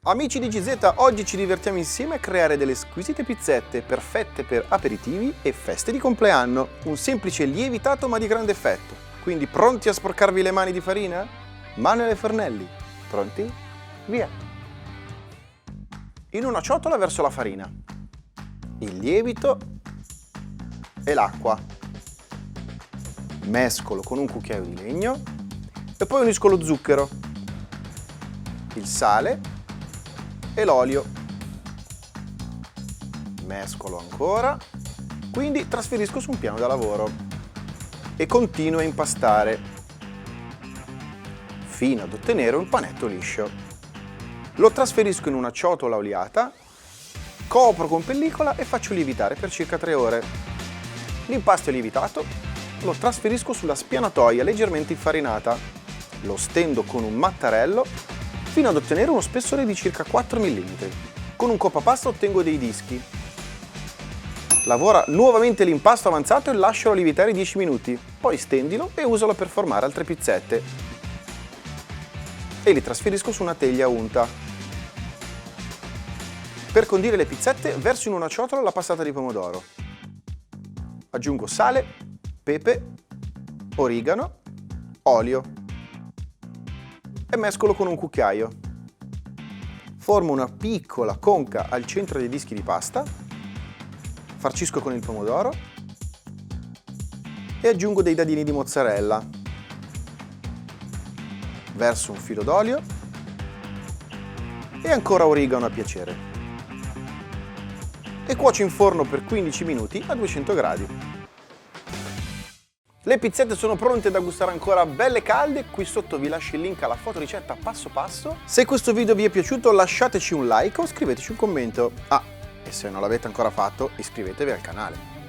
Amici di GZ, oggi ci divertiamo insieme a creare delle squisite pizzette perfette per aperitivi e feste di compleanno. Un semplice lievitato ma di grande effetto. Quindi pronti a sporcarvi le mani di farina? Mano ai fornelli. Pronti? Via! In una ciotola verso la farina, il lievito e l'acqua. Mescolo con un cucchiaio di legno e poi unisco lo zucchero, il sale e l'olio. Mescolo ancora, quindi trasferisco su un piano da lavoro e continuo a impastare fino ad ottenere un panetto liscio. Lo trasferisco in una ciotola oliata, copro con pellicola e faccio lievitare per circa 3 ore. L'impasto è lievitato, lo trasferisco sulla spianatoia leggermente infarinata, lo stendo con un mattarello fino ad ottenere uno spessore di circa 4 mm. Con un coppapasta ottengo dei dischi. Lavora nuovamente l'impasto avanzato e lascialo lievitare 10 minuti, poi stendilo e usalo per formare altre pizzette. E li trasferisco su una teglia unta. Per condire le pizzette verso in una ciotola la passata di pomodoro. Aggiungo sale, pepe, origano, olio e mescolo con un cucchiaio. Formo una piccola conca al centro dei dischi di pasta, farcisco con il pomodoro e aggiungo dei dadini di mozzarella. Verso un filo d'olio e ancora origano a piacere. E cuocio in forno per 15 minuti a 200 gradi. Le pizzette sono pronte da gustare ancora belle calde, qui sotto vi lascio il link alla fotoricetta passo passo. Se questo video vi è piaciuto lasciateci un like o scriveteci un commento. Ah, e se non l'avete ancora fatto iscrivetevi al canale.